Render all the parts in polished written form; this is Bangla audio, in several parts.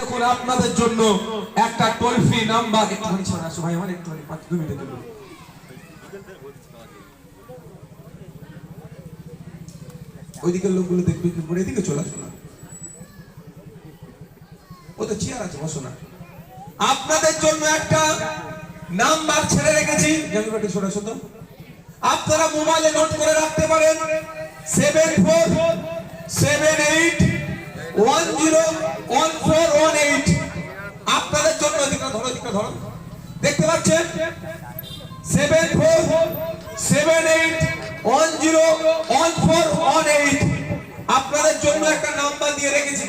দেখুন আপনাদের জন্য একটা টোল ফ্রি নাম্বার, একটুখানি সরে আসো ভাই, আমার একটুখানি 2 মিনিটের জন্য। ওইদিকের লোকগুলো দেখবে কি পড়ে, এদিকে চলে আসো না, ও তো চেয়ার আছে, বসো না। আপনাদের জন্য একটা নাম্বার ছেড়ে রেখেছি, জানুয়ারি সরে আসো তো। আপনারা মোবাইলে নোট করে রাখতে পারেন 7478101418। আপনাদের জন্য ধরো দেখতে পাচ্ছেন 7478101418। আপনাদের জন্য একটা নাম্বার দিয়ে রেখেছি।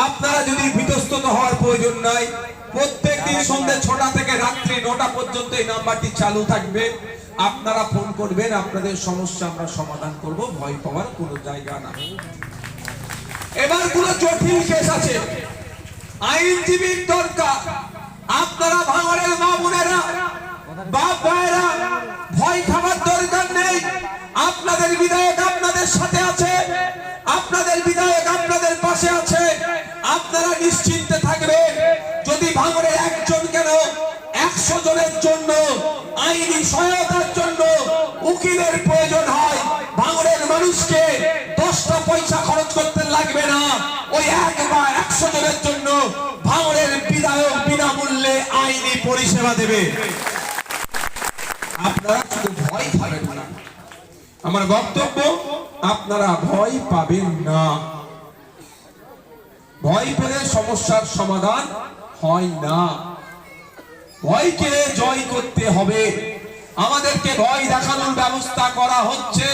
আপনারা যদি বিতস্তত হওয়ার প্রয়োজন নাই, প্রত্যেকদিন সন্ধ্যে 6টা থেকে রাত্রি 9টা পর্যন্ত এই নাম্বারটি চালু থাকবে। আপনারা ফোন করবেন, আপনাদের সমস্যা আমরা সমাধান করব, ভয় পাওয়ার কোনো জায়গা না। এবার কোনো জটিল কেস আছে, আইনজীবীর দরকার। আপনারা ভাঙড়ের মা বোনেরা, বাপ ভাইরা, ভয় খাবার দরকার নেই। আপনাদের বিধায়ক আপনাদের সাথে আছে, আপনাদের বিধায়ক আপনাদের পাশে আছে। আপনারা নিশ্চিন্তে থাকবেন। যদি ভাঙড়ের একজন কেন 100 জনের জন্য আইনি সহায়তার জন্য উকিলের প্রয়োজন হয়, ভাঙড়ের মানুষকে 10টা পয়সা খরচ করতে লাগবে না। ওই 100 জনের জন্য ভাঙড়ের বিধায়ক বিনামূল্যে আইনি পরিষেবা দেবে। আপনারা শুধু ভয় পাবেন না, আমার বক্তব্য, আপনারা ভয় পাবেন না। ভয় পেলে সমস্যার সমাধান হয় না। ভয়কে জয় করতে হবে। আমাদেরকে ভয় দেখানোর ব্যবস্থা করা হচ্ছে,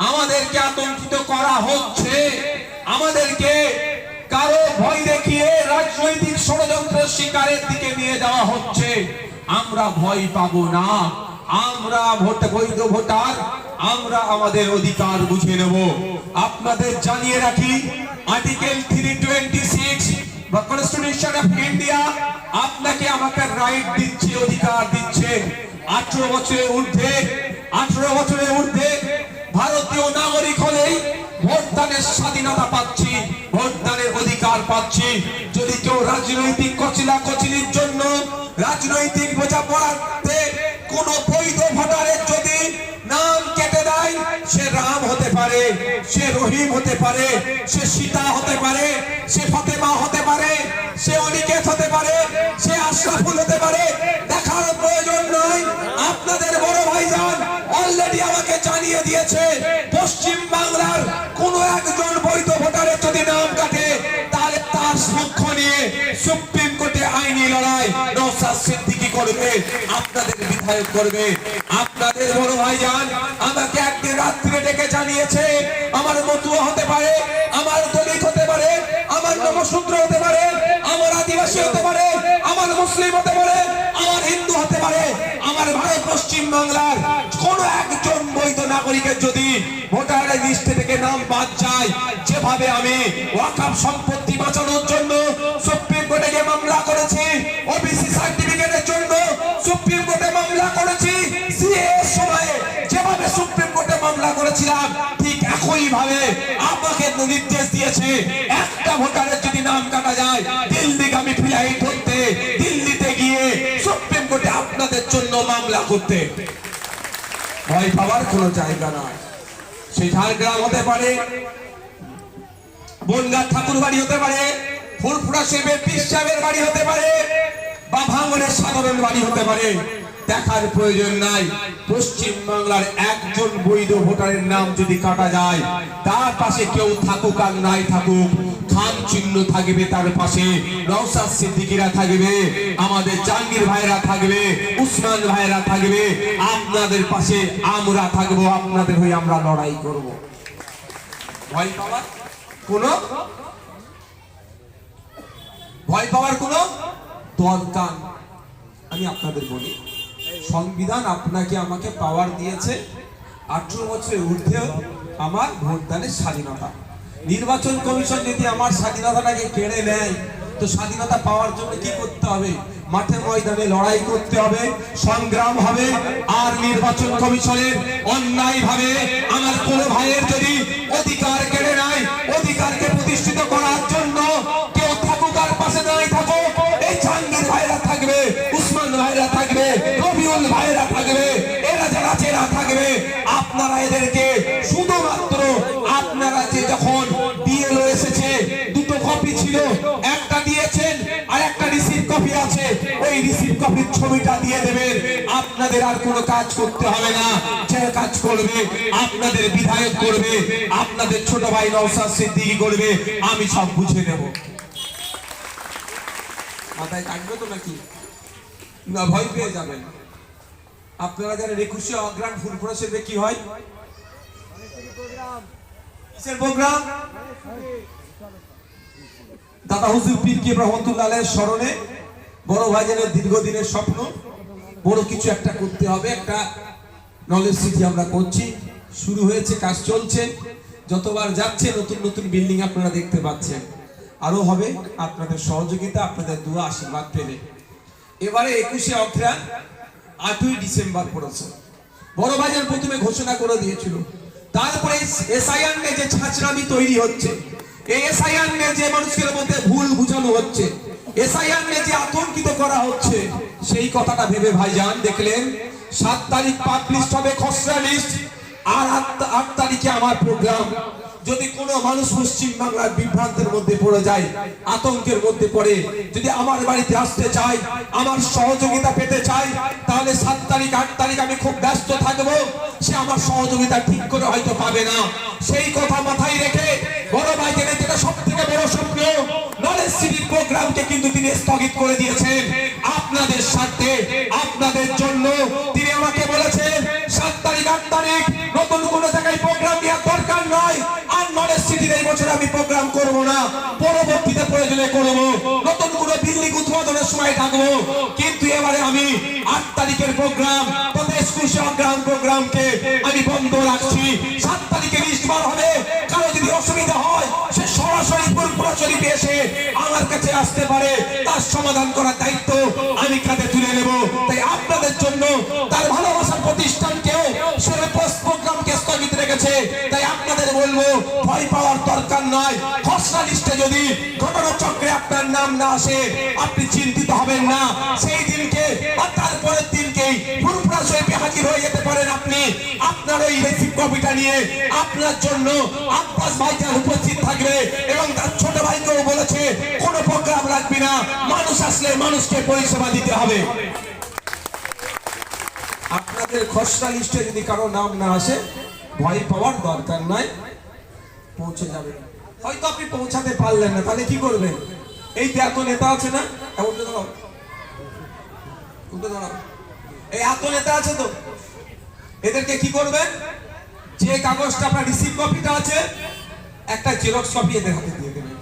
আমাদেরকে আতঙ্কিত করা হচ্ছে, আমাদেরকে কারো ভয় দেখিয়ে রাজনৈতিক ষড়যন্ত্রের শিকারের দিকে নিয়ে যাওয়া হচ্ছে। আমরা ভয় পাবো না। আমরা বৈধ ভোটার, আমরা আমাদের অধিকার বুঝে নেব। আপনাদের জানিয়ে রাখি, আর্টিকেল 326 বা কনস্টিটিউশন অফ ইন্ডিয়া আপনাকে আমাকে রাইট দিচ্ছে, অধিকার দিচ্ছে। 18 বছরের ঊর্ধ্বে ভারতীয় নাগরিক হলেই ভোটদানের স্বাধীনতা পাচ্ছি, ভোটদানের অধিকার পাচ্ছি। যদি কেউ রাজনৈতিক কচিলির জন্য, রাজনৈতিক বোঝাপড়াতে কোন বৈধ ভোটারের যদি নাম কেটে দেয়, সে রাম হতে পারে, সে রহিম হতে পারে, সে সীতা হতে পারে, সে ফাতেমা হতে পারে, সে অনিকেত হতে পারে, সে আশরাফুল হতে পারে, দেখার প্রয়োজন নয়। আপনাদের বড় ভাইজান অলরেডি আমাকে জানিয়ে দিয়েছে, পশ্চিম বাংলার কোন একজন বৈধ ভোটারের যদি নাম কাটে, তাহলে তার পক্ষ নিয়ে সুপ্রিম কোর্টে আইনি লড়াই নওশাদ সিদ্দিকী করবে, আপনাদের বিধায়ক করবে। আপনাদের বড় ভাইজান আমাকে একদিন রাত্রে ডেকে জানিয়েছে, আমার মতুয়া হতে পারে, আমার দলিত হতে পারে, আমার নমশূদ্র হতে পারে, আমার আদিবাসী হতে পারে, আমার মুসলিম হতে পারে, আমার হিন্দু হতে পারে, আমার ভারত পশ্চিম বাংলার কোন একজন বৈধ নাগরিকের যদি ভোটারের লিস্ট থেকে নাম বাদ যায়, যেভাবে আমি ওয়াকফ সম্পত্তি বাঁচানোর জন্য সুপ্রিম কোর্টে গিয়ে মামলা করেছি, ওবিসি সার্টিফিকেটের জন্য সুপ্রিম কোর্টে মামলা করেছি, সিএএ সময়ে যেভাবে সুপ্রিম কোর্টে মামলা করেছিলাম, ঠিক একই ভাবে আমাকে নির্দেশ দিয়েছে, একটা ভোটারের যদি নাম কাটা যায়, দিল্লিগামী ফ্লাইট ধরতে, দিল্লিতে গিয়ে সুপ্রিম কোর্টে আপনাদের জন্য মামলা করতে। ভয় পাওয়ার কোনো জায়গা নয়। সেই ঝাড়গ্রাম হতে পারে, বনগাঁ ঠাকুর বাড়ি হতে পারে, ফুলফুরা শিবের পীর সাহেবের বাড়ি হতে পারে, বা ভাঙড়ের সাধারণ বাড়ি হতে পারে, দেখার প্রয়োজন নাই। পশ্চিম বাংলার একজন বৈধ ভোটারের নাম যদি কাটা যায়, তার পাশে কেউ থাকুক আর নাই থাকুক, খান চিহ্ন থাকবে তার পাশে, নওশাদ সিদ্দিকীরা থাকবে, আমাদের জাহাঙ্গীর ভাইরা থাকবে, উসমান ভাইরা থাকবে, আপনাদের পাশে আমরা থাকবো, আপনাদের হয়ে আমরা লড়াই করব। ভয় পাওয়ার কোনো দরকার। আমি আপনাদের বলি, সংবিধান আপনাকে আমাকে পাওয়ার দিয়েছে, 18 বছরের ঊর্ধ্বে আমার ভোটদানের স্বাধীনতা। নির্বাচন কমিশন যদি আমার স্বাধীনতাটাকে কেড়ে নেয়, তো স্বাধীনতা পাওয়ার জন্য কি করতে হবে? মাঠে ময়দানে লড়াই করতে হবে, সংগ্রাম হবে। আর নির্বাচন কমিশনের অন্যায় ভাবে আমার কোন ভাইয়ের যদি অধিকার কেড়ে নেয়, অধিকারকে প্রতিষ্ঠিত করার জন্য কেউ থাকুক আর যারা থাকবে আপনারা এদেরকে শুধুমাত্র আপনারা যে যখন বিএলও এসেছে দুটো কপি ছিল, একটা দিয়েছেন আর একটা রিসিভ কপি আছে, ওই রিসিভ কপির ছবিটা দিয়ে দেবেন। আপনাদের আর কোনো কাজ করতে হবে না। যে কাজ করবে আপনাদের বিধায়ক করবে, আপনাদের ছোট ভাই নওশাদ সিদ্দিকী করবে, আমি সব বুঝে নেব। মাথায় থাকবে তো নাকি না? ভয় পেয়ে যাবেন। আপনারা যারা 21শে অগ্রাম ফুরফুরা শিল্পে কি হয়, কিসের প্রোগ্রাম? দাদা হুজুর পীর কি রহমতুল্লাহ আলাইহির স্মরণে বড় ভাইজানের দীর্ঘদিনের স্বপ্ন, বড় কিছু একটা করতে হবে, একটা নলেজ সিটি আমরা করছি, শুরু হয়েছে, কাজ চলছে, যতবার যাচ্ছে নতুন নতুন বিল্ডিং আপনারা দেখতে পাচ্ছেন, আরো হবে আপনাদের সহযোগিতা, আপনাদের দোয়া আশীর্বাদ পেলে। এবারে 21শে অগ্রাম 8ই ডিসেম্বর পড়েছে। বড় ভাইজান প্রথমে ঘোষণা করে দিয়েছিল, তারপরে এসআইআর নিয়ে যে ছাঁচড়ামি তৈরি হচ্ছে, এই এসআইআর নিয়ে যে মানুষের মধ্যে ভুল বুঝানো হচ্ছে, এসআইআর নিয়ে যে আতঙ্কিত করা হচ্ছে, সেই কথাটা ভেবে ভাইজান দেখলেন 7 তারিখ পাবলিশ হবে খসড়া লিস্ট, আর 8 তারিখে আমার প্রোগ্রাম। যদি কোনো মানুষ পশ্চিম বাংলার বিভ্রান্তের মধ্যে পড়ে যায়, আতঙ্কের মধ্যে পড়ে, যদি আমার বাড়িতে আসতে চায়, আমার সহযোগিতা পেতে চায়, তাহলে 7 তারিখ 8 তারিখ আমি খুব ব্যস্ত থাকবো, সে আমার সহযোগিতা ঠিক করে হয়তো পাবে না। সেই কথা মাথায় রেখে বড় ভাইজানের যেটা সব থেকে বড় স্বপ্ন, নলেজ সিটির প্রোগ্রামকে কিন্তু তিনি স্থগিত করে দিয়েছেন আপনাদের স্বার্থে, আপনাদের জন্য। তিনি আমাকে বলেছেন 7 তারিখ 8 তারিখ নতুন কোনো জায়গায় প্রোগ্রাম দেওয়ার দরকার নয়, আর নলেজ সিটির এই বছর আমি প্রোগ্রাম করব না, পরবর্তীতে প্রয়োজনে করব, নতুন কোনো বিল্ডিং উদ্বোধনের সময় থাকবো। কিন্তু এবারে আমি 8 তারিখের প্রোগ্রাম, প্রদেশ 21শে অগ্রাম প্রোগ্রামকে আমি বন্ধ রাখছি। 7 তারিখে লিস্ট বার হবে, কারো যদি অসুবিধা হয় সে সরাসরি ফুরফুরা শরীফে এসে আমার কাছে আসতে পারে, তার সমাধান করার দায়িত্ব আমি কাঁধে তুলে নেব। তাই আপনাদের জন্য তার ভালোবাসার প্রতিষ্ঠানকেও সে প্রোগ্রামকে স্থগিত রেখেছে। তাই আপনাদের বলবো, ভয় পাওয়ার দরকার নয়। খসড়া লিস্টে যদি ঘটনাচক্রে আপনার নাম না আসে, আপনি চিন্তিত হবেন না। সেই দিনকে বা তারপরের দিনকেই ফুরফুরা শরীফে হাজির হয়ে যেতে পারেন আপনি, আপনার ওই রিসিভ কপিটা নিয়ে। আপনার জন্য আব্বাস ভাইজান উপস্থিত থাকবে এবং তার ছোট ভাইকেও বলেছে কোনো প্রোগ্রাম রাখবি না, মানুষ আসলে মানুষকে পরিষেবা দিতে হবে। আপনাদের খসড়া লিস্টে যদি কারো নাম না আসে, ভয় পাওয়ার দরকার নাই, পৌঁছে যাবে। হয়তো আপনি পৌঁছাতে পারলেন না, তাহলে কি করবেন? এই তো এত নেতা আছে না, এই এত নেতা আছে তো, এদেরকে কি করবেন? যে কাগজটা আপনার রিসিভ কপিটা আছে, একটা জেরক্স কপি এদের হাতে দিয়ে দেবেন।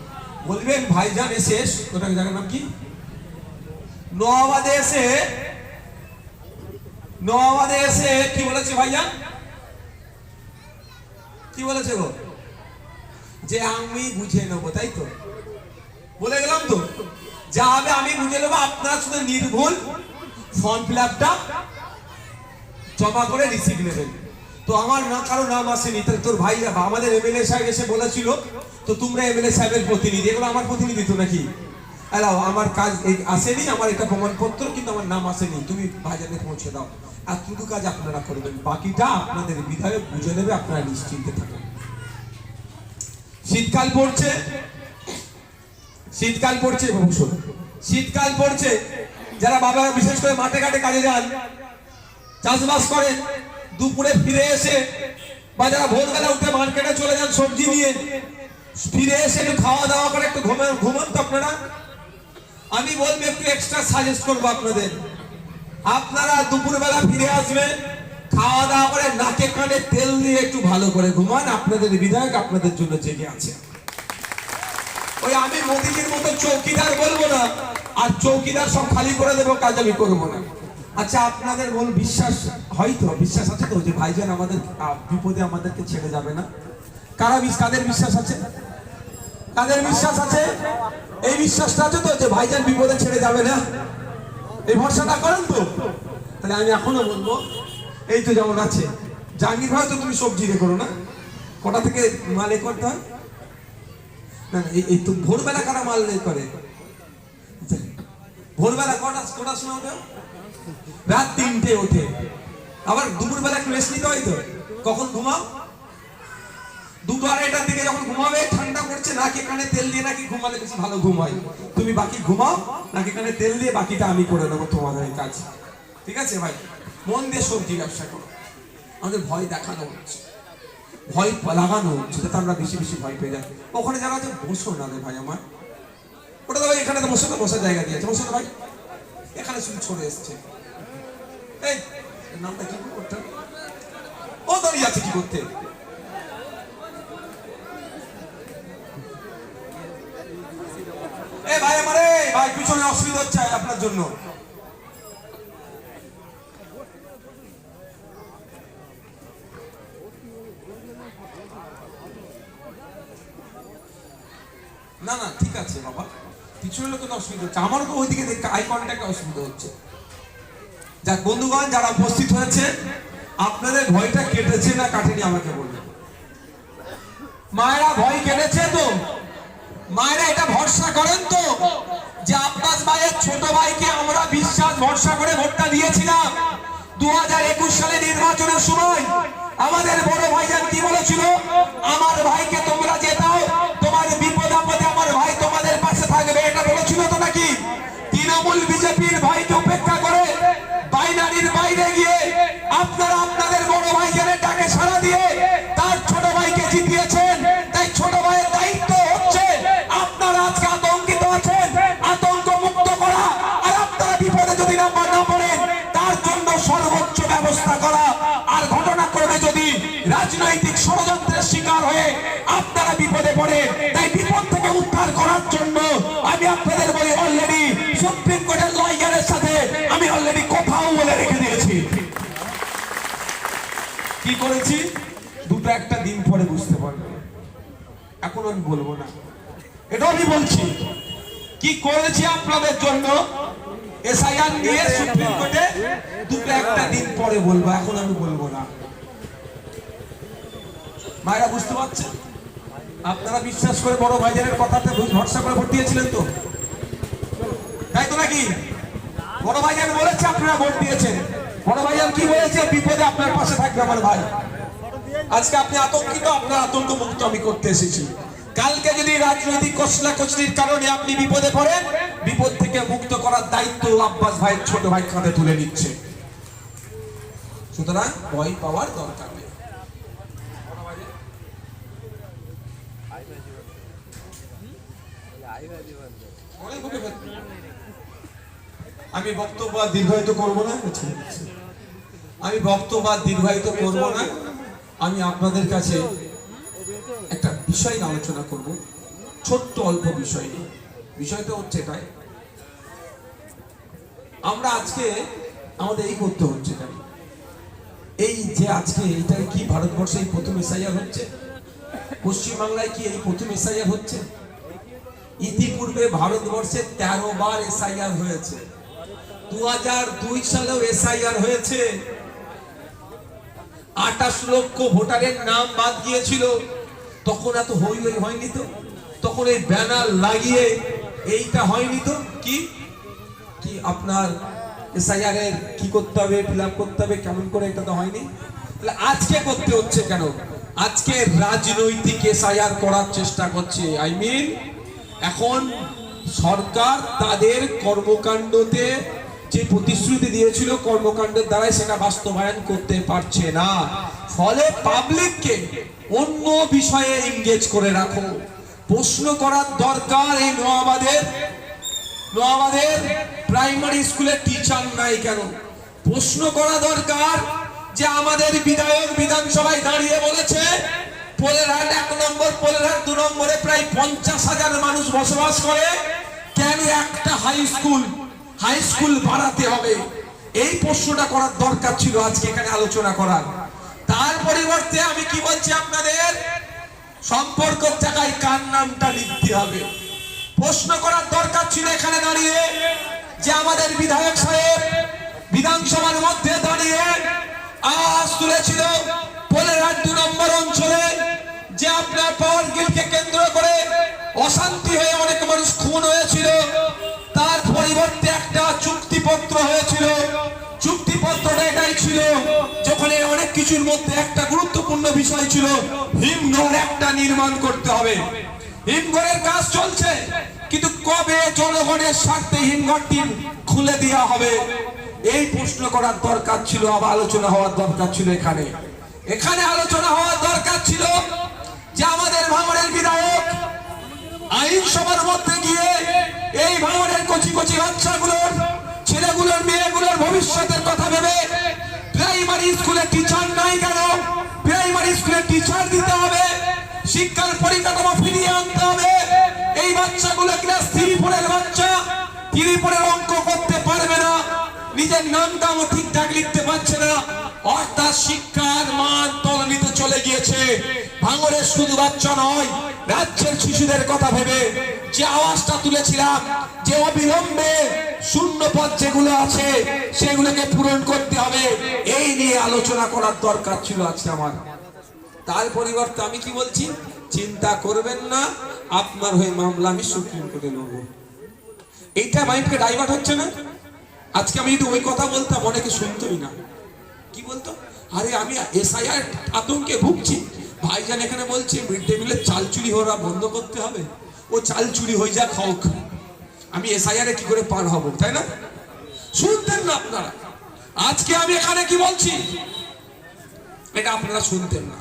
বলবেন ভাইজান এসে, ওটা জায়গার নাম কি, নোয়াবাদে এসে কি বলেছে ভাইজান? কি বলেছে গো? যে আমি বুঝে নেবো, তাই তো বলে গেলাম তো, যা হবে আমি বুঝে নেবো, আপনারা শুধু নির্ভুল ফর্ম ফিল আপটা জমা করে রিসিভ নেবেন। তো আমার না কারো নাম আসেনি, তাহলে তোর ভাই আমাদের এমএলএ সাহেব এসে বলেছিল তো তোমরা এমএলএ সাহেবের প্রতিনিধি, এগুলো আমার প্রতিনিধি তো নাকি? এলাও আমার কাজ আসেনি, আমার এটা প্রমাণপত্র, কিন্তু আমার নাম আসেনি, তুমি ভাইজানে পৌঁছে দাও। আর শুধু কাজ আপনারা করবেন, বাকিটা আপনাদের বিধায়ক বুঝে নেবে, আপনারা নিশ্চিন্তে থাকেন। শীতকাল পড়ছে, শীতকাল পড়ছে, যারা বাবা বিশেষ করে মাঠে ঘাটে কাজে যান, চাষবাস করেন, দুপুরে ফিরে এসে বা যারা ভোরবেলা উঠে মার্কেটে চলে যান সবজি নিয়ে, ফিরে এসে একটু খাওয়া দাওয়া করে একটু ঘুমান তো আপনারা। আমি বলবো একটু এক্সট্রা সাজেস্ট করবো আপনাদের, আপনারা দুপুরবেলা ফিরে আসবেন, খাওয়া দাওয়া করে নাকে কানে তেল দিয়ে একটু ভালো করে ঘুমান, আপনাদের বিধায়ক আপনাদের জন্য জেগে আছে। ওই আমি মোদিজির মতো চৌকিদার বলবো না, আর চৌকিদার সব খালি করে দেবো, কাজ আমি করবো না। আচ্ছা আপনাদের বল বিশ্বাস, হয়তো বিশ্বাস আছে তো যে ভাইজান আমাদের বিপদে আমাদেরকে ছেড়ে যাবে না? কাদের বিশ্বাস আছে? কাদের বিশ্বাস আছে? এই বিশ্বাসটা আছে তো যে ভাইজান বিপদে ছেড়ে যাবে না? এই ভরসাটা করেন তো? তাহলে আমি এখনো বলবো, এই তো যেমন আছে জাহাঙ্গীর ভাই, তো তুমি সবজি রে করো না, কটা থেকে মাল এ করতে হয় না? এই তো ভোরবেলা কারা মাল করে? ভোরবেলা কটার সময় ওঠে? রাত 3টে ওঠে, আবার দুপুরবেলা একটু রেস্ট নিতে হয় তো। কখন ঘুমাও? 2-2:30টার দিকে যখন ঘুমাবে, ঠান্ডা পড়ছে, নাকি কানে তেল দিয়ে নাকি ঘুমালে বেশি ভালো ঘুম হয়। তুমি বাকি ঘুমাও, নাকি কানে তেল দিয়ে, বাকিটা আমি করে দেবো তোমাদের কাজ। ঠিক আছে ভাই? মন দিয়ে সবজি ব্যবসা করো। আমাদের ভয় দেখানো হচ্ছে, ভয় লাগানো হচ্ছে, যাতে আমরা বেশি বেশি ভয় পেয়ে যাই। ওখানে যারা আছে বসো না রে ভাই আমার, ওটা তো ভাই এখানে তো বসে, তো বসার জায়গা দিয়েছে, বসো না ভাই। এখানে শুধু ছড়ে এসছে। এই নামটা কি করতে? ও দাঁড়িয়ে আছে কি করতে? এ ভাই আমারে ভাই, পিছনে অসুবিধা হচ্ছে আপনার জন্য। না না ঠিক আছে বাবা, পিছনে লোকের অসুবিধা হচ্ছে, আমারও তো ওইদিকে দেখে আই কন্ট্যাক্ট অসুবিধা হচ্ছে। যাক বন্ধুগণ, যারা উপস্থিত হয়েছে, আপনাদের ভয়টা কেটেছে না কাটেনি আমাকে বলবেন। মায়েরা ভয় কেটেছে তো? মায়েরা এটা ভরসা করেন তো যে আব্বাস ভাইয়ের ছোট ভাইকে আমরা বিশ্বাস ভরসা করে ভোটটা দিয়েছিলাম। 2021 সালে নির্বাচনের সময় আমাদের বড় ভাইজান কি বলেছিল? আমার ভাইকে তোমরা জেতাও, তোমার বিপদ আপদে আমার ভাই তোমাদের পাশে থাকবে, এটা বলেছিল তো নাকি? তৃণমূল বিজেপির ভাইকে উপেক্ষা করে বাইনারির বাইরে গিয়ে আপনারা আপনাদের বড় ভাইজানের ডাকে সাড়া দিয়ে তার ছোট ভাইকে জিতিয়েছেন। তাই ছোট ভাইয়ের দায়িত্ব হচ্ছে, আপনারা আজকে আতঙ্কিত আছেন, আতঙ্ক মুক্ত করা, আর আপনারা বিপদে যদি না পড়েন তার জন্য সর্বোচ্চ ব্যবস্থা করা। আর ঘটনাক্রমে যদি রাজনৈতিক ষড়যন্ত্রের শিকার হয়ে আপনারা বিপদে পড়ে, তাই বিপদ থেকে উদ্ধার করার জন্য আমি আপনাদের বলি, অলরেডি সুপ্রিম কোর্টের লয়ারের সাথে আমি অলরেডি কথাও বলে রেখে দিয়েছি। কি করেছি দুটো একটা দিন পরে বুঝতে পারবে, এখন আমি বলবো না, এটা আমি বলছি কি করেছি আপনাদের জন্য। এসআইআর নিয়ে সুপ্রিম কোর্টে দুটো একটা দিন পরে বলবো, এখন আমি বলবো না। মায়েরা বুঝতে পারছেন? আপনারা বিশ্বাস করে বড় ভাইজানের কথাতে ভরসা করে ভোট দিয়েছিলেন তো, তাই তো নাকি? বড় ভাইজান বলেছে, আপনারা ভোট দিয়েছেন। বড় ভাইজান কি বলেছে? বিপদে আপনার পাশে থাকবে আমার ভাই। আজকে আপনি আতঙ্কিত, আপনার আতঙ্ক মুক্ত আমি করতে এসেছি। কালকে যদি রাজনৈতিক কচলাকচলির কারণে আপনি বিপদে পড়েন, বিপদ থেকে মুক্ত করার দায়িত্ব আব্বাস ভাইয়ের ছোট ভাই কাঁধে তুলে নিচ্ছে। সুতরাং ভয় পাওয়ার দরকার নেই। আমি বক্তব্য দীর্ঘায়িত করবো না, আমি বক্তব্য দীর্ঘায়িত করব না। আমি আপনাদের কাছে একটা বিষয় নিয়ে আলোচনা করব, ছোট্ট অল্প বিষয় নিয়ে। বিষয়টা হচ্ছে এটাই, আমরা আজকে আমাদের এই করতে হচ্ছে না, এই যে আজকে এটাই কি ভারতবর্ষে এই প্রথম এসআইআর হচ্ছে? পশ্চিমবাংলায় কি এই প্রথম এসআইআর হচ্ছে? ইতিপূর্বে ভারতবর্ষে 13 বার এসআইআর হয়েছে। 2002 সালেও এসআইআর হয়েছে, 28 লক্ষ ভোটারের নাম বাদ গিয়েছিল। তখন এত হই হই হয়নি তো, তখন এই ব্যানার লাগিয়ে এইটা হয়নি তো। কি কি আপনার এসআইআর এর কি করতে হবে, ফিল আপ করতে হবে, কেমন করে, এটা তো হয়নি। তাহলে আজকে করতে হচ্ছে কেন? আজকে রাজনৈতিক এসআইআর করার চেষ্টা করছে। আই মিন এখন সরকার তাদের কর্মকাণ্ডতে যে প্রতিশ্রুতি দিয়েছিল, কর্মকাণ্ডের দ্বারাই সেটা বাস্তবায়ন করতে পারছে না। ফলে পাবলিককে অন্য বিষয়ে এনগেজ করে রাখো। প্রশ্ন করার দরকার, এই নোয়াবাদের প্রাইমারি স্কুলে টিচার নাই কেন? প্রশ্ন করা দরকার যে আমাদের বিধায়ক বিধানসভায় দাঁড়িয়ে বলেছে পোলেরহাট 1 নম্বর, পোলেরহাট 2 নম্বরে প্রায় 50,000 মানুষ বসবাস করে, কেন একটা হাই স্কুল বাড়াতে হবে? এই প্রশ্নটা করার দরকার ছিল আজকে এখানে আলোচনা করার। তার পরিবর্তে আমি কি বলছি, আপনাদের সম্পর্কের জায়গায় কার নামটা লিখতে হবে প্রশ্ন করার দরকার ছিল এখানে দাঁড়িয়ে, যে আমাদের বিধায়ক সাহেব বিধানসভার মধ্যে দাঁড়িয়ে আওয়াজ তুলেছিল পোলেরহাট 2 নম্বর অঞ্চলে যে আপনার পাওয়ার গ্রিডকে কেন্দ্র করে অশান্তি হয়ে অনেক মানুষ খুন হয়েছিল। তার পরিবর্তে একটা চুক্তিপত্র হয়েছিল, চুক্তিপত্রটা এটাই ছিল ছিল, যখন অনেক কিছুর মধ্যে একটা গুরুত্বপূর্ণ বিষয় ছিল হিমঘর একটা নির্মাণ করতে হবে। হিমঘরের কাজ চলছে, কিন্তু কবে জনগণের স্বার্থে হিমঘরটি খুলে দেওয়া হবে এই প্রশ্ন করার দরকার ছিল, আবার আলোচনা হওয়ার দরকার ছিল। এখানে আলোচনা হওয়ার দরকার ছিল যে আমাদের ভাঙড়ের বিধায়ক আইনসভার মধ্যে গিয়ে এই ভাঙড়ের কচি কচি বাচ্চাগুলোর, ছেলেগুলোর, মেয়েগুলোর ভবিষ্যতের কথা ভেবে প্রাইমারি স্কুলে টিচার নাই কেন, প্রাইমারি স্কুলে টিচার দিতে হবে, শিক্ষার পরিকাঠামো ফিরিয়ে আনতে হবে। এই বাচ্চাগুলো ক্লাস 3-4 এর বাচ্চা, 3-4 অঙ্ক করতে পারবে না, নিজের নামটাও ঠিকঠাক লিখতে পারছে না, অর্থাৎ শিক্ষার মান তলানিতে চলে গিয়েছে। ভাঙড়ের শুধু বাচ্চা নয়, রাজ্যের শিশুদের কথা ভেবে যে আওয়াজটা তুলেছিলাম যে অবিলম্বে শূন্য পদ যেগুলো আছে সেগুলোকে পূরণ করতে হবে, এই নিয়ে আলোচনা করার দরকার ছিল আজকে আমার। তার পরিবর্তে আমি কি বলছি, চিন্তা করবেন না, আপনার হয়ে মামলা আমি সুপ্রিম কোর্টে নেব। এইটা মাইন্ডকে ডাইভার্ট হচ্ছে না? আজকে আমি যদি ওই কথা বলতাম অনেকে শুনতোই না। কি বলতো, আরে আমি এসআইআর আতঙ্কে ভুগছি, ভাইজান এখানে বলছে মিড ডে মিলের চাল চুরি হওয়া বন্ধ করতে হবে, ও চাল চুরি হয়ে যা খাওক, আমি এসআইআর কি করে পার হব, তাই না? শুনতেন না আপনারা। আজকে আমি এখানে কি বলছি এটা আপনারা শুনতেন না।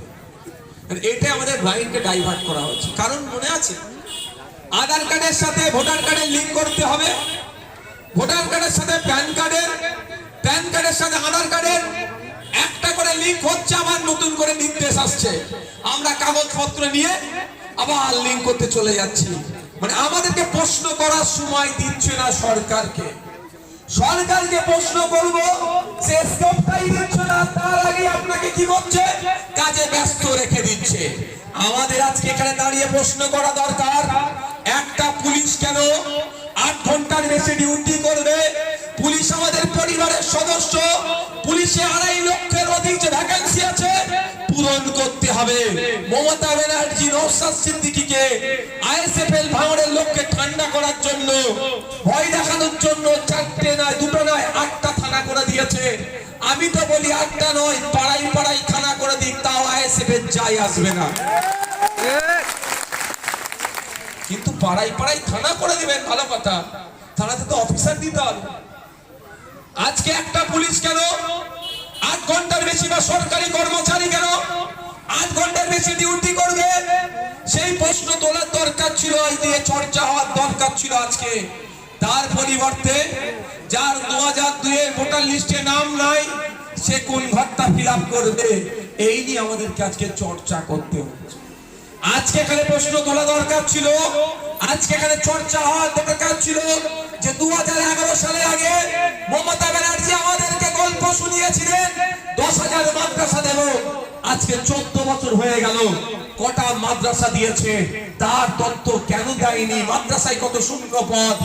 এটা আমাদের মাইন্ডকে ডাইভার্ট করা হচ্ছে। কারণ মনে আছে, আধার কার্ডের সাথে ভোটার কার্ডের লিঙ্ক করতে হবে, ভোটার কার্ডের সাথে প্যান কার্ডের, প্যান কার্ডের সাথে আধার কার্ডের একটা করে লিঙ্ক হচ্ছে, আবার নতুন করে নির্দেশ আসছে, আমরা কাগজপত্র নিয়ে আবার লিঙ্ক করতে চলে যাচ্ছি। মানে আমাদেরকে প্রশ্ন করার সময় দিচ্ছে না সরকারকে। সরকারকে প্রশ্ন করব, সে স্কোপটাই দিচ্ছে না, তার আগে আপনাকে কি করছে, কাজে ব্যস্ত রেখে দিচ্ছে। আমাদের আজকে এখানে দাঁড়িয়ে প্রশ্ন করা দরকার, একটা পুলিশ কেন 8 ঘন্টার বেশি ডিউটি করবে? পুলিশ আমাদের পরিবারের সদস্য, পুলিশে 2.5 লক্ষের অধিক যে ভ্যাকেন্সি আছে পূরণ করতে হবে। মমতা ব্যানার্জি নওশাদ সিদ্দিকীকে আইএসএফএল ভাঙড়ের লোককে ঠান্ডা করার জন্য, ভয় দেখানোর জন্য 4টে নয় 2টো নয় 8টা থানা করে দিয়েছে। আমি তো বলি 8টা নয়, পাড়ায় পাড়ায় থানা করে দিক, তাও আইএসএফএল যাই আসবে না। কিন্তু পাড়ায় পাড়ায় থানা করে দিবেন, ভালো কথা, থানাতে তো অফিসার দিতে হবে। আজকে একটা পুলিশ কেন 8 ঘন্টার বেশি, বা সরকারি কর্মচারী কেন 8 ঘন্টার বেশি ডিউটি করবে? সেই প্রশ্ন তোলার দরকার ছিল, এই নিয়ে চর্চা হওয়ার দরকার ছিল আজকে। তার পরিবর্তে যার 2002 এর ভোটার লিস্টে নাম নাই, সে কোন ঘরটা ফিল আপ করবে, এই নিয়ে আমাদেরকে আজকে চর্চা করতে হচ্ছে। আজকে এখানে প্রশ্ন তোলা দরকার ছিল, আজকে এখানে চর্চা হওয়ার দরকার ছিল যে 2011 সালে আগে মমতা ব্যানার্জি আমাদেরকে গল্প শুনিয়েছিলেন 10,000 মাদ্রাসা দেব। আজকে 14 বছর হয়ে গেল, কটা মাদ্রাসা দিয়েছে তার তথ্য কেন দেয়নি? মাদ্রাসায় কত শূন্য পদ,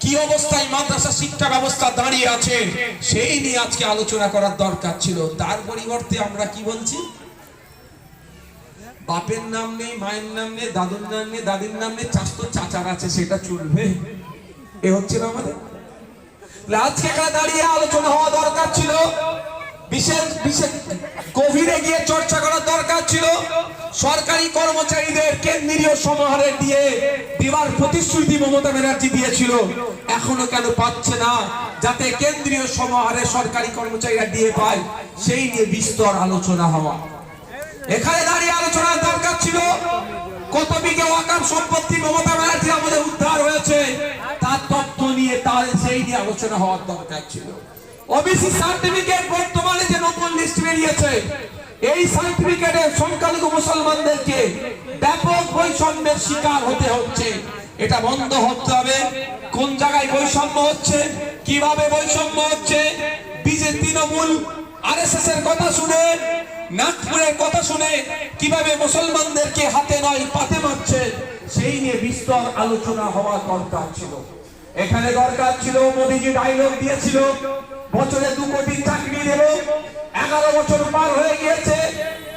কি অবস্থায় মাদ্রাসা শিক্ষা ব্যবস্থা দাঁড়িয়ে আছে, সেই নিয়ে আজকে আলোচনা করার দরকার ছিল। তার পরিবর্তে আমরা কি বলছি, বাপের নাম নেই, মায়ের নাম নেই, দাদুর নাম নেই, দাদির নাম নেই, চাচার আছে, সেটা চলবে? এ হচ্ছে না আমাদের। আজকে এখানে দাঁড়িয়ে আলোচনা হওয়া দরকার ছিল, বিশেষ বিশেষ গভীরে গিয়ে চর্চা করার দরকার ছিল। সরকারি কর্মচারীদের কেন্দ্রীয় সমাহারে দিয়ে দেওয়ার প্রতিশ্রুতি মমতা ব্যানার্জি দিয়েছিল, এখনো কেন পাচ্ছে না? যাতে কেন্দ্রীয় সমাহারে সরকারি কর্মচারীরা দিয়ে পায়, সেই নিয়ে বিস্তর আলোচনা হওয়া। এখানে দাঁড়িয়ে আলোচনার দরকার ছিল কত বিঘে ওয়াকফ সম্পত্তি মমতা ব্যানার্জি আমাদের উদ্ধার হয়েছে, তার তথ্য নিয়ে, তার সেই নিয়ে আলোচনা হওয়ার দরকার ছিল। ওবিসি সার্টিফিকেট বর্তমানে যে নতুন লিস্ট বেরিয়েছে, এই সার্টিফিকেটে সংখ্যালঘু মুসলমানদেরকে ব্যাপক বৈষম্যের শিকার হতে হচ্ছে। এটা বন্ধ হতে হবে। কোন জায়গায় বৈষম্য হচ্ছে, কিভাবে বৈষম্য হচ্ছে, বিজেপি তৃণমূল আরএসএস এর কথা শুনে, নাগপুরের কথা শুনে কিভাবে মুসলমানদেরকে হাতে নয় পাতে মারছে, সেই নিয়ে বিস্তর আলোচনা হওয়া দরকার ছিল। এখানে দরকার ছিল, মোদীজি ডায়লগ দিয়েছিল বছরে 2 কোটি চাকরি দেব। 11 বছর পার হয়ে গিয়েছে,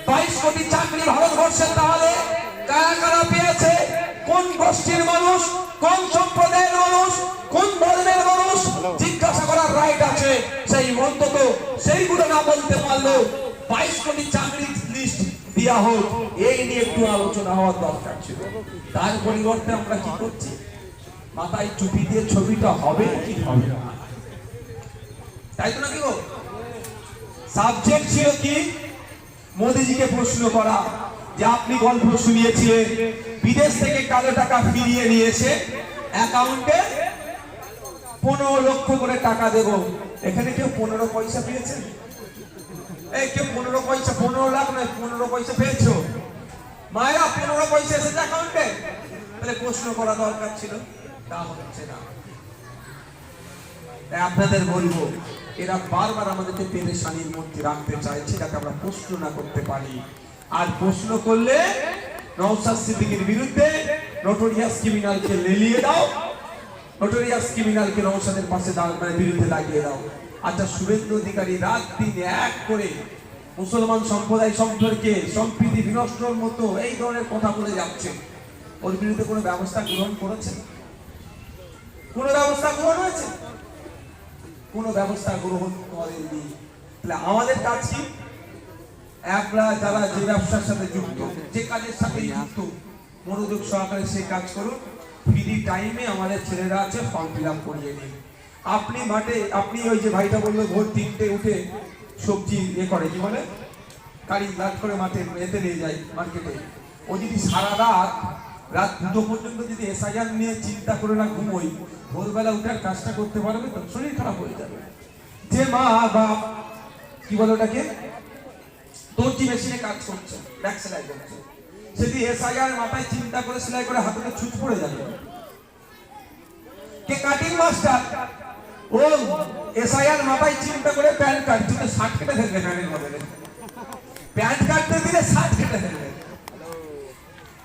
22 কোটি চাকরি ভারতবর্ষে। তাহলে কারা কারা পেয়েছে, কোন গোষ্ঠীর মানুষ, কোন সম্প্রদায়ের মানুষ, কোন ধর্মের মানুষ, জিজ্ঞাসা করার রাইট আছে। সেই অন্তত সেইগুলো না বলতে পারলো 22 কোটি চাকরির লিস্ট দেওয়া হোক, এই নিয়ে একটু আলোচনা হওয়ার দরকার ছিল। তার পরিবর্তে আমরা কি করছি, মাথায় টুপি দিয়ে ছবিটা হবে কি হবে না, তাই তো নাকি গো? সাবজেক্ট ছিল কি, মোদিজিকে প্রশ্ন করা যে আপনি গল্প শুনিয়েছিলেন বিদেশ থেকে কালো টাকা ফিরিয়ে নিয়েছে, অ্যাকাউন্টে 15 লক্ষ করে টাকা দেব, এখানে কেউ 15 পয়সা পেয়েছেন? এই কেউ 15 পয়সা, 15 লাখ নয় 15 পয়সা পেয়েছো? মায়েরা 15 পয়সা এসেছে অ্যাকাউন্টে? তাহলে প্রশ্ন করা দরকার ছিল, তা হচ্ছে না। আপনাদের বলবো, এরা বারবার আমাদেরকে পেরেশানির মধ্যে রাখতে চাইছে যাতে আমরা প্রশ্ন না করতে পারি। আর প্রশ্ন করলে নওশাদ সিদ্দিকীর বিরুদ্ধে নোটোরিয়াস ক্রিমিনালকে লেলিয়ে দাও, নোটোরিয়াস ক্রিমিনালকে নওশাদের পাশে বিরুদ্ধে লাগিয়ে দাও। আচ্ছা, শুভেন্দু অধিকারী রাত দিন এক করে মুসলমান সম্প্রদায় সম্পর্কে সম্প্রীতি বিনষ্টর মতো এই ধরনের কথা বলে যাচ্ছে, ওর বিরুদ্ধে কোনো ব্যবস্থা গ্রহণ করেছে? কোনো ব্যবস্থা গ্রহণ হয়েছে? কোনো ব্যবস্থা গ্রহণ করেনি। তাহলে আমাদের কাজ কি? আমরা যারা যে ব্যবসার সাথে যুক্ত, যে কাজের সাথে যুক্ত, মনোযোগ সহকারে সে কাজ করুন। ফ্রি টাইমে আমাদের ছেলেরা আছে, ফর্ম ফিল আপ করিয়ে নিন। আপনি মাঠে, আপনি ওই যে ভাইটা বললো ভোর 3টে উঠে সবজি করে কি বলে গাড়ি লাট করে মাঠে এতে নিয়ে যায় মার্কেটে, ও যদি সারা রাত 2টো পর্যন্ত যদি এসআইআর নিয়ে চিন্তা করে না ঘুমোই, ভোরবেলা উঠার কাজটা করতে পারবে তো? শরীর খারাপ হয়ে যাবে। যে মা বাপ কি বলে ওটাকে, দর্জি মেশিনে কাজ করছে, ব্যাক সেলাই করছে, সেটি এসআইআর মাথায় চিন্তা করে সেলাই করে হাতে ছুট পড়ে যাবে। কে কাটিং মাস্টার, ও এসআইআর মাথায় চিন্তা করে প্যান্ট কাটছে, 60 কেটে ফেলবে প্যান্টের বদলে, প্যান্ট কাটতে দিলে 60 কেটে ফেলবে।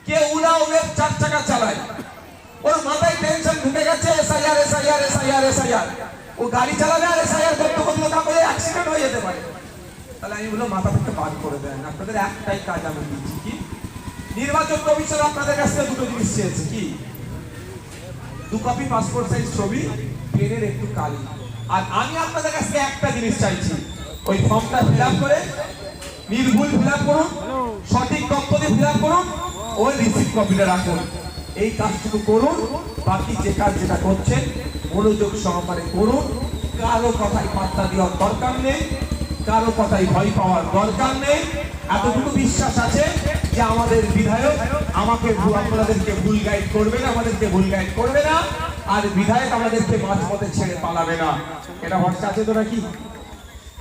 কে উলা উবের 4 চাকা চালায়, ওর মাথায় টেনশন ঢুকে গেছে এসআইআর এসআইআর এসআইআর এসআইআর, ও গাড়ি চালাবে আর এসআইআর করতে করতে তারপরে অ্যাক্সিডেন্ট হয়ে যেতে পারে। তাহলে আমি বললাম মাথা থেকে বাদ করে দেন, আপনাদের একটাই কাজ আমি দিচ্ছি, কি নির্বাচন কমিশন আপনাদের কাছ থেকে 2টো জিনিস চেয়েছে, কি 2 কপি পাসপোর্ট সাইজ ছবি, পেনের একটু কালি। আর আমি আপনাদের কাছ থেকে একটা জিনিস চাইছি, ওই ফর্মটা ফিল আপ করে নির্ভুল ফিল আপ করুন, সঠিক তথ্য দিয়ে ফিল আপ করুন, ওই রিসিপ্ট কপিটা রাখুন। এই কাজটুকু করুন, বাকি যে কাজ যেটা করছেন মনোযোগ সহকারে করুন। কারো কথায় পাত্তা দেওয়ার দরকার নেই, কারো কথায় ভয় পাওয়ার দরকার নেই। এতটুকু বিশ্বাস আছে যে আমাদের বিধায়ক আমাকে আপনাদেরকে ভুল গাইড করবে না, আমাদেরকে ভুল গাইড করবে না, আর বিধায়ক আমাদেরকে মাঝপথে ছেড়ে পালাবে না। এটা ভরসা আছে তো নাকি?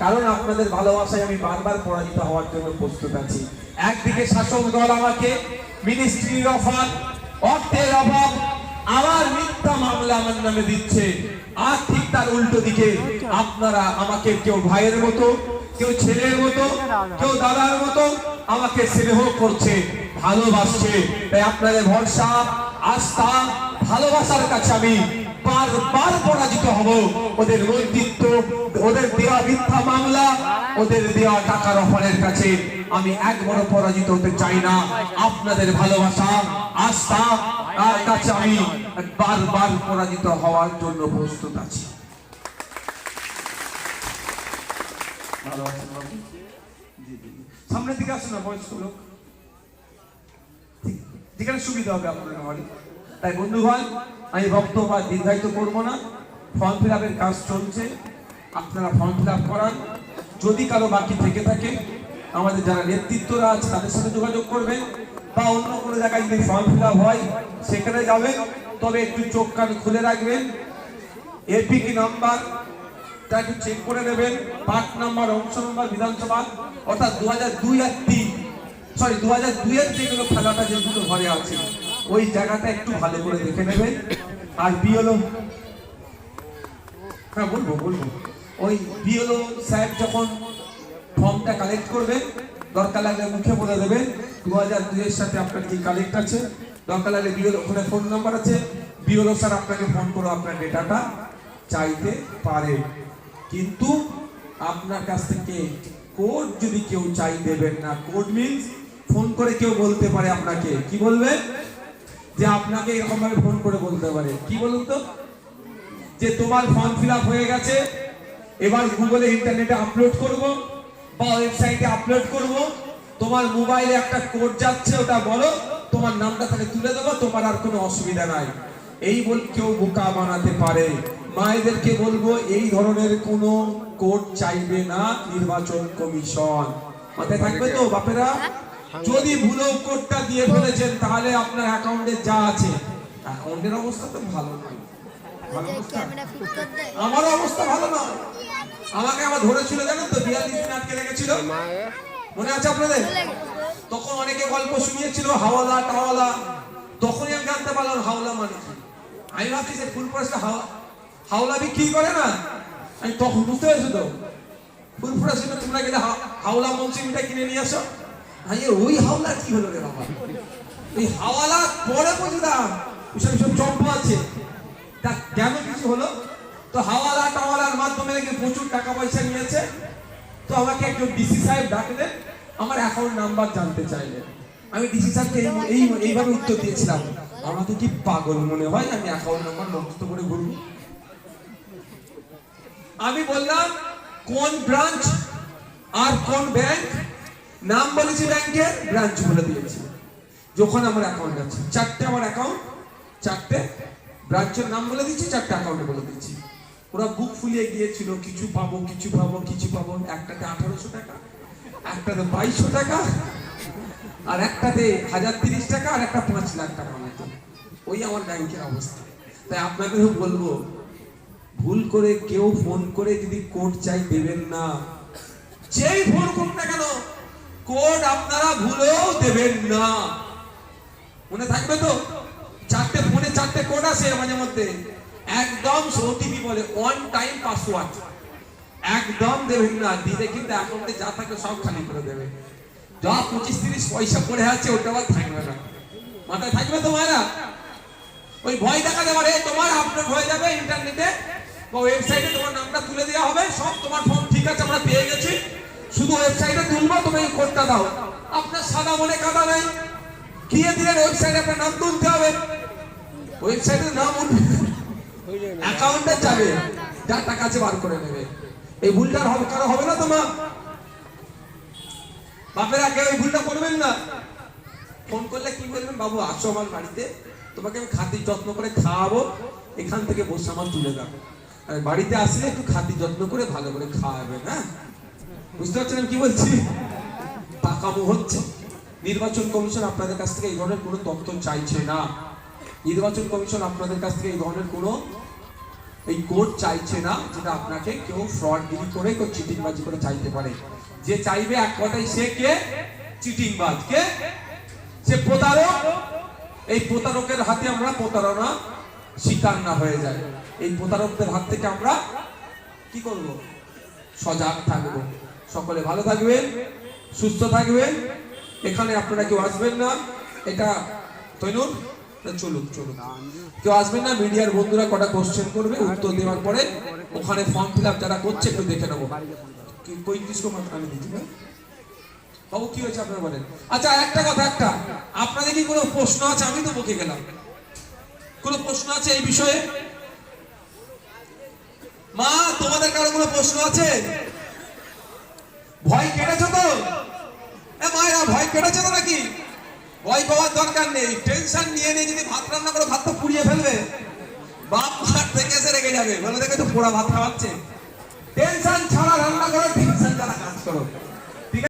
কারণ আপনাদের ভালোবাসায় আমি বারবার পরাজিত হওয়ার জন্য প্রস্তুত আছি। একদিকে শাসক দল আমাকে মিনিস্ট্রির অফার, অর্থের অভাব, আমার মিথ্যা মামলা আমার নামে দিচ্ছে, আর ঠিক তার উল্টো দিকে আপনারা আমাকে কেউ ভাইয়ের মতো, কেউ ছেলের মতো, কেউ দাদার মতো আমাকে স্নেহ করছে, ভালোবাসছে। তাই আপনাদের ভরসা, আস্থা, ভালোবাসার কাছে আমি বারবার পরাজিত হব। ওদের নেতৃত্ব, ওদের দেওয়া মিথ্যা মামলা, ওদের দেওয়া টাকার অফারের কাছে আমি একবারও পরাজিত হতে চাই না। আপনাদের ভালোবাসা, আস্থা আর কাছে আমি বারবার পরাজিত হওয়ার জন্য প্রস্তুত আছি। সামনের দিকে আসুন না বয়স্ক লোক, যেখানে সুবিধা হবে আপনাদের আমাদের। তাই বন্ধুগণ, আমি বক্তব্য দীর্ঘায়িত করবো না। ফর্ম ফিল আপের কাজ চলছে, আপনারা ফর্ম ফিল আপ করান। যদি কারো বাকি থেকে থাকে আমাদের যারা নেতৃত্বরা আছে তাদের সাথে যোগাযোগ করবেন, বা অন্য কোনো জায়গায় যদি ফর্ম ফিল আপ হয় সেখানে যাবেন। তবে একটু চোখ কান খুলে রাখবেন, এপিকি নাম্বারটা একটু চেক করে নেবেন, পার্ট নাম্বার, অংশ নাম্বার, বিধানসভা, অর্থাৎ 2002 আর 3, সরি 2002 এর যেগুলো খেলাটা যেগুলো ঘরে আছে ওই জায়গাটা একটু ভালো করে দেখে নেবেন। আর বিএলও, হ্যাঁ বলবো, ওই বিএলও সাহেব যখন ফর্মটা কালেক্ট করবে, দরকার লাগলে মুখে বলে দেবেন 2002 এর সাথে আপনার কি কালেক্ট আছে। দরকার লাগলে বিএলও, ওখানে ফোন নাম্বার আছে, বিএলও স্যার আপনাকে ফোন করে আপনার ডেটাটা চাইতে পারে। কিন্তু আপনার কাছ থেকে কোড যদি কেউ চাই দেবেন না। কোড মিন্স ফোন করে কেউ বলতে পারে আপনাকে, কি বলবে, যে আপনাকে এরকম ভাবে ফোন করে বলতে পারে, কি বলুন তো, যে তোমার ফর্ম ফিল আপ হয়ে গেছে, এবার গুগলে ইন্টারনেটে আপলোড করব, বা ওয়েবসাইটে আপলোড করব, তোমার মোবাইলে একটা কোড যাচ্ছে, ওটা বলো, তোমার নামটা তাহলে তুলে দেবো, তোমার আর কোনো অসুবিধা নাই। এই বল কেউ বোকা বানাতে পারে। মায়েদেরকে বলবো এই ধরনের কোনো কোড চাইবে না নির্বাচন কমিশন। মাথায় থাকবে তো বাপেরা? যদি ভুলেও কোডটা দিয়ে ফেলেছেন তাহলে আপনার অ্যাকাউন্টে যা আছে, অ্যাকাউন্টের অবস্থা তো ভালো নয়। ভালো অবস্থা, আমার অবস্থা ভালো নয়। আমাকে আবার ধরেছিল জানেন তো, 42 দিন আটকে রেখেছিল, মনে আছে আপনাদের? তখন অনেকে গল্প শুনিয়েছিল হাওলা টাওয়ালা, তখনই আমি জানতে পারলাম হাওলা মানে কি। আমি ভাবছি যে ফুলপুরা হাওলা বিক্রি করে না, আমি তখন বুঝতে পেরেছি তো ফুলপুরা সিমে তোমরা গেলে হাওলা মনসিমটা কিনে নিয়ে আসো। আমি ওই হাওলা কি হলো রে বাবা, এই হাওয়ালা পরে বুঝলাম ওইসব সব চম্প আছে, তা কেন কিছু হলো? তো হাওয়ালা টাওয়ালার মাধ্যমে নাকি প্রচুর টাকা পয়সা নিয়েছে। তো আমাকে একজন ডিসি সাহেব ডাকলেন, আমার অ্যাকাউন্ট নাম্বার জানতে চাইলেন। আমি ডিসি সাহেবকে এইভাবে উত্তর দিয়েছিলাম, আমাকে কি পাগল মনে হয় আমি অ্যাকাউন্ট নাম্বার মুখস্থ করে ঘুরবো? আমি বললাম কোন ব্রাঞ্চ আর কোন ব্যাংক, নাম বলেছি ব্যাংকের, ব্রাঞ্চ বলে দিয়েছি। যখন আমার অ্যাকাউন্ট আছে, 4টে আমার অ্যাকাউন্ট, 4টে ব্রাঞ্চের নাম বলে দিচ্ছি, 4টে অ্যাকাউন্টে বলে দিচ্ছি। ওরা বুক ফুলিয়ে গিয়েছিল, কিছু পাবো কিছু পাবো কিছু পাবো। একটাতে 1800 টাকা, একটাতে 2200 টাকা, আর একটাতে 1030 টাকা, আর একটা 5 লাখ টাকা মতো। ওই আমার ব্যাংকের অবস্থা। তাই আপনাদেরও বলবো, ভুল করে কেউ ফোন করে যদি কোড চাই দেবেন না। যেই ফোন করুন না কেন, কোড আপনারা ভুলেও দেবেন না। মনে থাকবে তো? 4টে ফোনে 4টে কোড আসে মাঝে মধ্যে, একদম ওটিপি বলে, ওয়ান টাইম পাসওয়ার্ড, একদম দেবেন না। দিলে কিন্তু অ্যাকাউন্টে যা থাকে সব খালি করে দেবে। যা 25-30 পয়সা পড়ে আছে ওটা আবার থাকবে না। মাথায় থাকবে তো মায়েরা? ওই ভয় দেখাতে পারে, তোমার আপলোড হয়ে যাবে ইন্টারনেটে বা ওয়েবসাইটে, তোমার নামটা তুলে দেওয়া হবে, সব তোমার ফর্ম ঠিক আছে আমরা পেয়ে গেছি, শুধু ওয়েবসাইটে তুলবো, তুমি এই কোডটা দাও। আপনার সাদা মনে কাদা নাই, গিয়ে দিলেন ওয়েবসাইটে আপনার নাম তুলতে হবে, ওয়েবসাইটের নাম উঠবে, অ্যাকাউন্টে যাবে, যা টাকা আছে বার করে নেবে। এই ভুলটা হবে কারো হবে না তোমার? বাপের আগে ওই ভুলটা করবেন না। ফোন করলে কি বলবেন, বাবু আসো আমার বাড়িতে, তোমাকে আমি খাতির যত্ন করে খাওয়াবো, এখান থেকে বসে আমার তুলে দাও। আর বাড়িতে আসলে একটু খাতির যত্ন করে ভালো করে খাওয়াবেন। হ্যাঁ, বুঝতে পারছেন আমি কি বলছি? পাকামো হচ্ছে। নির্বাচন কমিশন আপনাদের কাছ থেকে এই ধরনের কোনো তথ্য চাইছে না। নির্বাচন কমিশন আপনাদের কাছ থেকে এই ধরনের কোনো এই কোড চাইছে না, যেটা আপনাকে কেউ ফ্রডগিরি করে, কেউ চিটিংবাজি করে চাইতে পারে। যে চাইবে এক কথাই, সে কে? চিটিংবাজ। কে? সে প্রতারক। এই প্রতারকের হাতে আমরা প্রতারণা শিকার না হয়ে যায়। এই প্রতারকদের হাত থেকে আমরা কি করব? সজাগ থাকব। সকলে ভালো থাকবেন, সুস্থ থাকবেন। এখানে আপনারা কেউ আসবেন না, এটা তৈনুর চলুক চলুক, কেউ আসবেন না। মিডিয়ার বন্ধুরা কটা কোশ্চেন করবে, উত্তর দেওয়ার পরে ওখানে ফর্ম ফিল আপ যারা করছে একটু দেখে নেবো। কই কিছু আমি দিচ্ছি না বাবু, কি হয়েছে আপনারা বলেন। আচ্ছা একটা কথা, একটা আপনাদের কি কোনো প্রশ্ন আছে? আমি তো বকে গেলাম, কোনো প্রশ্ন আছে এই বিষয়ে? মা তোমাদের কারো কোনো প্রশ্ন আছে? ভয় কেটেছো তো? মায়েরা ভয় কেটেছো তো নাকি? ভয় পাওয়ার দরকার নেই, টেনশন নিয়ে নিয়ে যদি ভাত রান্না করে ভাত তো পুড়িয়ে ফেলবে, বাপ মার থেকে এসে রেখে যাবে, বলে দেখে তো পোড়া ভাত খাওয়াচ্ছে। টেনশন ছাড়া রান্না করো, টেনশন ছাড়া কাজ করো।